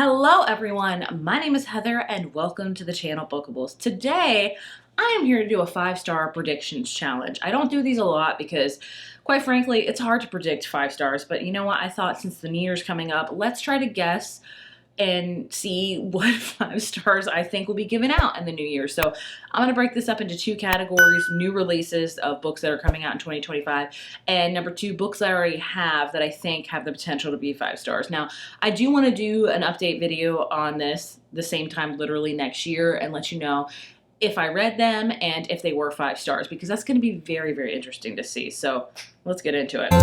Hello everyone, my name is Heather and welcome to the channel Bookables. Today, I am here to do a 5-star predictions challenge. I don't do these a lot because, quite frankly, it's hard to predict 5 stars, but you know what? I thought since the New Year's coming up, let's try to guess and see what 5 stars I think will be given out in the new year. So I'm going to break this up into 2 categories: new releases of books that are coming out in 2025, and number 2, books that I already have that I think have the potential to be 5 stars. Now, I do want to do an update video on this the same time literally next year and let you know if I read them and if they were 5 stars, because that's going to be very, very interesting to see. So let's get into it.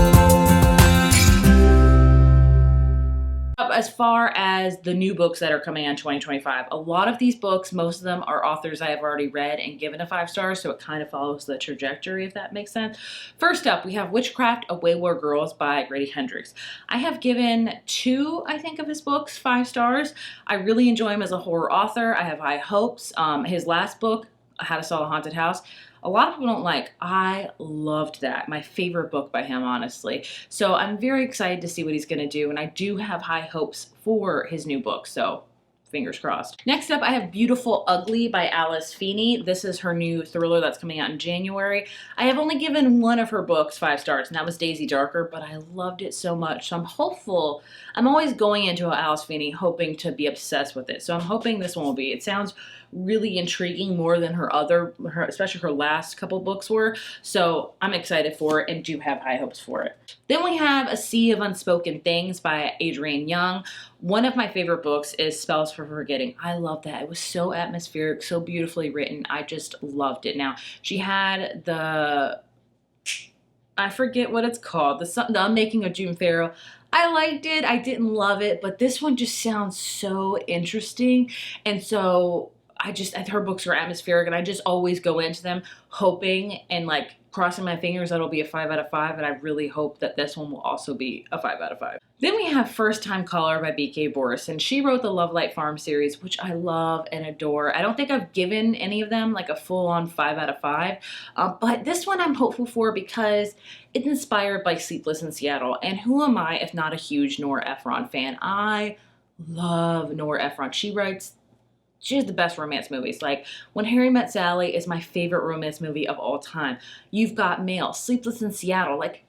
As far as the new books that are coming out in 2025, a lot of these books, most of them are authors I have already read and given a 5 stars, so it kind of follows the trajectory, if that makes sense. First up, we have Witchcraft of Wayward Girls by Grady Hendrix. I have given 2, I think, of his books 5 stars. I really enjoy him as a horror author. I have high hopes. His last book, How to Sell a Haunted House, a lot of people don't like. I loved that. My favorite book by him, honestly. So I'm very excited to see what he's going to do, and I do have high hopes for his new book, so fingers crossed. Next up, I have Beautiful Ugly by Alice Feeney. This is her new thriller that's coming out in January. I have only given one of her books 5 stars, and that was Daisy Darker, but I loved it so much. So I'm hopeful. I'm always going into Alice Feeney hoping to be obsessed with it. So I'm hoping this one will be. It sounds really intriguing, more than especially her last couple books were. So I'm excited for it and do have high hopes for it. Then we have A Sea of Unspoken Things by Adrienne Young. One of my favorite books is Spells for Forgetting. I love that. It was so atmospheric, so beautifully written. I just loved it. Now, she had I forget what it's called, the Unmaking of June Farrow. I liked it. I didn't love it, but this one just sounds so interesting. And so her books are atmospheric, and I just always go into them hoping and like crossing my fingers that it'll be a 5 out of 5, and I really hope that this one will also be a 5 out of 5. Then we have First Time Caller by B.K. Boris, and she wrote the Lovelight Farm series, which I love and adore. I don't think I've given any of them like a full-on 5 out of 5, but this one I'm hopeful for because it's inspired by Sleepless in Seattle, and who am I if not a huge Nora Ephron fan? I love Nora Ephron. She has the best romance movies. Like When Harry Met Sally is my favorite romance movie of all time. You've Got Mail, Sleepless in Seattle, like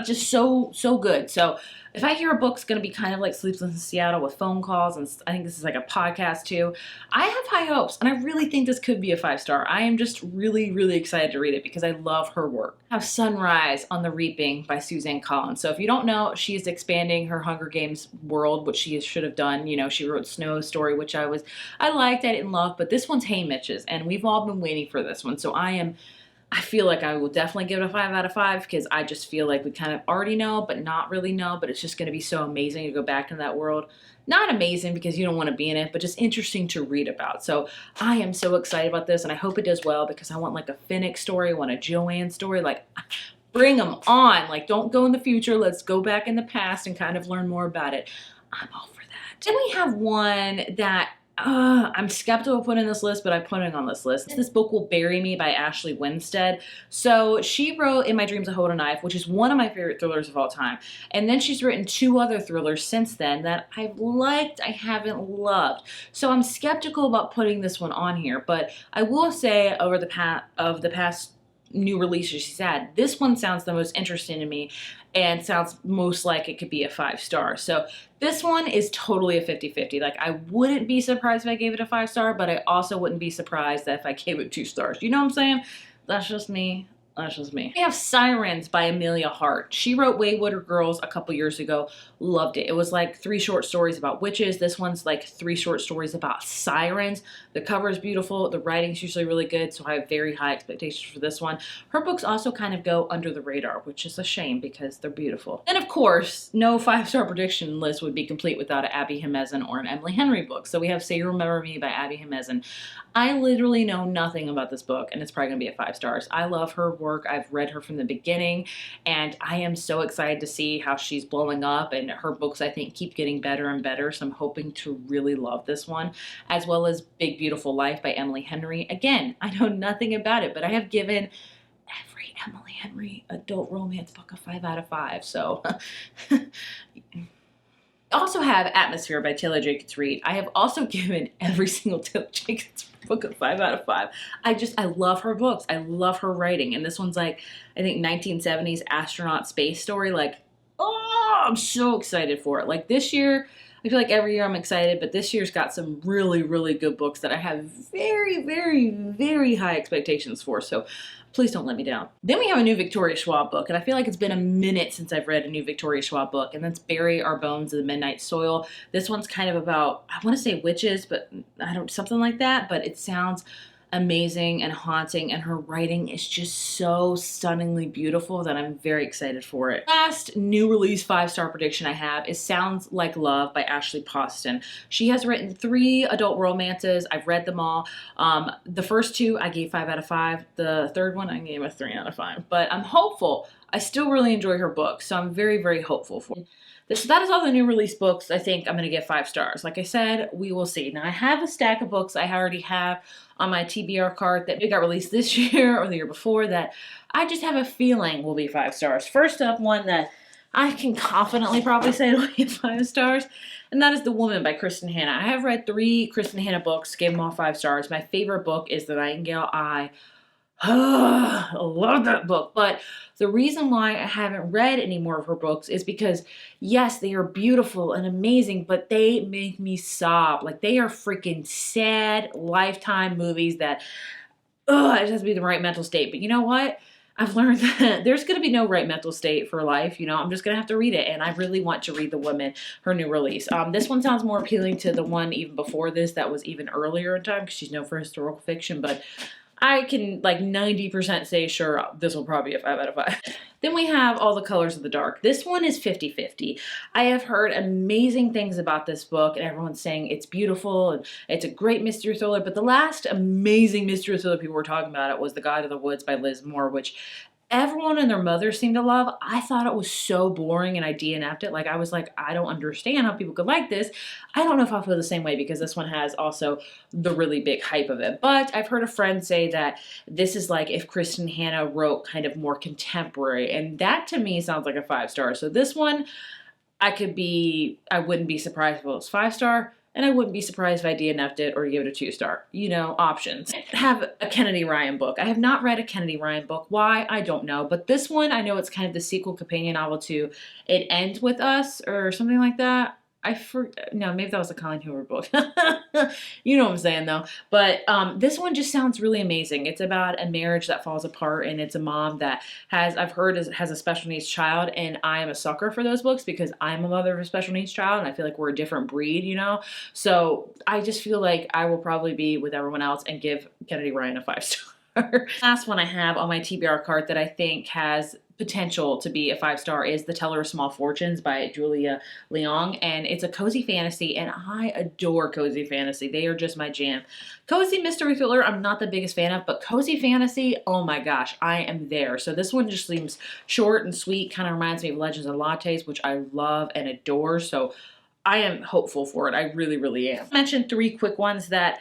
just so good. So if I hear a book's going to be kind of like Sleepless in Seattle with phone calls, and I think this is like a podcast too, I have high hopes, and I really think this could be a 5 star. I am just really, really excited to read it because I love her work. I have Sunrise on the Reaping by Suzanne Collins. So if you don't know, she is expanding her Hunger Games world, which she should have done. You know, she wrote Snow's Story, which I liked, I didn't love, but this one's Haymitch's, and we've all been waiting for this one. So I feel like I will definitely give it a 5 out of 5 because I just feel like we kind of already know, but not really know, but it's just going to be so amazing to go back into that world. Not amazing because you don't want to be in it, but just interesting to read about. So I am so excited about this, and I hope it does well because I want like a Finnick story, I want a Joanne story, like bring them on. Like don't go in the future, let's go back in the past and kind of learn more about it. I'm all for that. Then we have one that I'm skeptical of putting in this list, but I'm putting it on this list. This book Will Bury Me by Ashley Winstead. So she wrote In My Dreams I Hold a Knife, which is one of my favorite thrillers of all time. And then she's written 2 other thrillers since then that I've liked, I haven't loved. So I'm skeptical about putting this one on here, but I will say over the past new releases she's had, this one sounds the most interesting to me and sounds most like it could be a 5 star. So this one is totally a 50-50. Like I wouldn't be surprised if I gave it a 5 star, but I also wouldn't be surprised that if I gave it 2 stars. You know what I'm saying? That's just me. That's just me. We have Sirens by Amelia Hart. She wrote Wayward Girls a couple years ago. Loved it. It was like 3 short stories about witches. This one's like 3 short stories about sirens. The cover is beautiful. The writing's usually really good, so I have very high expectations for this one. Her books also kind of go under the radar, which is a shame because they're beautiful. And of course, no 5-star prediction list would be complete without an Abby Hemezin or an Emily Henry book. So we have Say You Remember Me by Abby Hemezin. I literally know nothing about this book, and it's probably going to be at 5 stars. I love her work. I've read her from the beginning, and I am so excited to see how she's blowing up, and her books, I think, keep getting better and better, so I'm hoping to really love this one, as well as Big Beautiful Life by Emily Henry. Again, I know nothing about it, but I have given every Emily Henry adult romance book a 5 out of 5, so I also have Atmosphere by Taylor Jenkins Reid. I have also given every single Taylor Jenkins book a 5 out of 5. I love her books. I love her writing. And this one's like, I think 1970s astronaut space story. Like, oh, I'm so excited for it. Like this year, I feel like every year I'm excited, but this year's got some really, really good books that I have very, very, very high expectations for. So please don't let me down. Then we have a new Victoria Schwab book, and I feel like it's been a minute since I've read a new Victoria Schwab book, and that's Bury Our Bones in the Midnight Soil. This one's kind of about, I want to say witches, but I don't, something like that, but it sounds amazing and haunting, and her writing is just so stunningly beautiful that I'm very excited for it. Last new release 5-star prediction I have is Sounds Like Love by Ashley Poston. She has written 3 adult romances. I've read them all. The first 2 I gave 5 out of 5. The third one I gave a 3 out of 5. But I'm hopeful. I still really enjoy her books, so I'm very, very hopeful for it. So that is all the new release books. I think I'm going to give 5 stars. Like I said, we will see. Now I have a stack of books I already have on my TBR card that got released this year or the year before that I just have a feeling will be 5 stars. First up, one that I can confidently probably say will be 5 stars, and that is The Woman by Kristen Hanna. I have read 3 Kristen Hanna books, gave them all 5 stars. My favorite book is The Nightingale Eye. I love that book, but the reason why I haven't read any more of her books is because, yes, they are beautiful and amazing, but they make me sob. Like, they are freaking sad Lifetime movies that, it just has to be the right mental state. But you know what? I've learned that there's going to be no right mental state for life. You know, I'm just going to have to read it, and I really want to read The Woman, her new release. This one sounds more appealing to the one even before this that was even earlier in time because she's known for historical fiction, but I can like 90% say sure this will probably be a 5 out of 5. Then we have All the Colors of the Dark. This one is 50-50. I have heard amazing things about this book, and everyone's saying it's beautiful and it's a great mystery thriller, but the last amazing mystery thriller people were talking about it was The Guide to the Woods by Liz Moore, which everyone and their mother seemed to love. I thought it was so boring and I DNF'd it. Like, I was like, I don't understand how people could like this. I don't know if I'll feel the same way because this one has also the really big hype of it. But I've heard a friend say that this is like if Kristen Hanna wrote kind of more contemporary, and that to me sounds like a 5 star. So this one, I wouldn't be surprised if it was 5 star. And I wouldn't be surprised if I DNF'd it or give it a 2 star. You know, options. I have a Kennedy Ryan book. I have not read a Kennedy Ryan book. Why? I don't know. But this one, I know it's kind of the sequel companion novel to It Ends With Us or something like that. No, maybe that was a Colleen Hoover book. You know what I'm saying, though. But this one just sounds really amazing. It's about a marriage that falls apart, and it's a mom that I've heard has a special needs child, and I am a sucker for those books because I'm a mother of a special needs child, and I feel like we're a different breed, you know? So I just feel like I will probably be with everyone else and give Kennedy Ryan a 5 star. Last one I have on my TBR card that I think has potential to be a 5 star is The Teller of Small Fortunes by Julia Leong, and it's a cozy fantasy, and I adore cozy fantasy. They are just my jam. Cozy mystery thriller I'm not the biggest fan of, but cozy fantasy, oh my gosh, I am there. So this one just seems short and sweet, kind of reminds me of Legends of Lattes, which I love and adore, so I am hopeful for it. I really, really am. I mentioned 3 quick ones that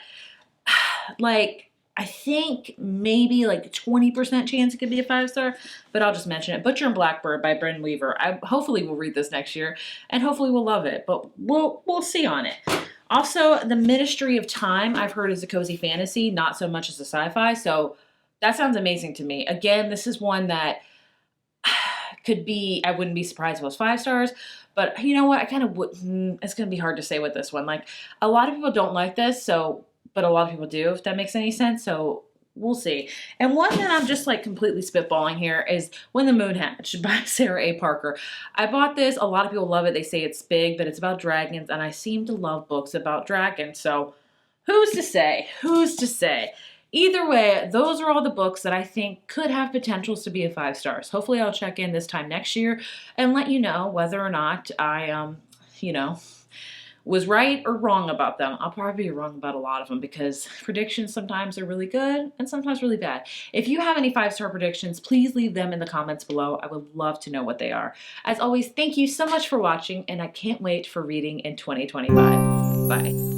like I think maybe like 20% chance it could be a 5 star, but I'll just mention it. Butcher and Blackbird by Bren Weaver. I hopefully will read this next year, and hopefully we'll love it, but we'll see on it. Also, The Ministry of Time, I've heard is a cozy fantasy, not so much as a sci-fi, so that sounds amazing to me. Again, this is one that could be, I wouldn't be surprised if it was 5 stars, but you know what, I kind of would, it's going to be hard to say with this one. Like, a lot of people don't like this, but a lot of people do, if that makes any sense, so we'll see. And one that I'm just like completely spitballing here is When the Moon Hatched by Sarah A. Parker. I bought this, a lot of people love it, they say it's big, but it's about dragons, and I seem to love books about dragons, so who's to say? Who's to say? Either way, those are all the books that I think could have potentials to be a 5 stars. Hopefully I'll check in this time next year and let you know whether or not I, was right or wrong about them. I'll probably be wrong about a lot of them because predictions sometimes are really good and sometimes really bad. If you have any 5-star predictions, please leave them in the comments below. I would love to know what they are. As always, thank you so much for watching, and I can't wait for reading in 2025. Bye.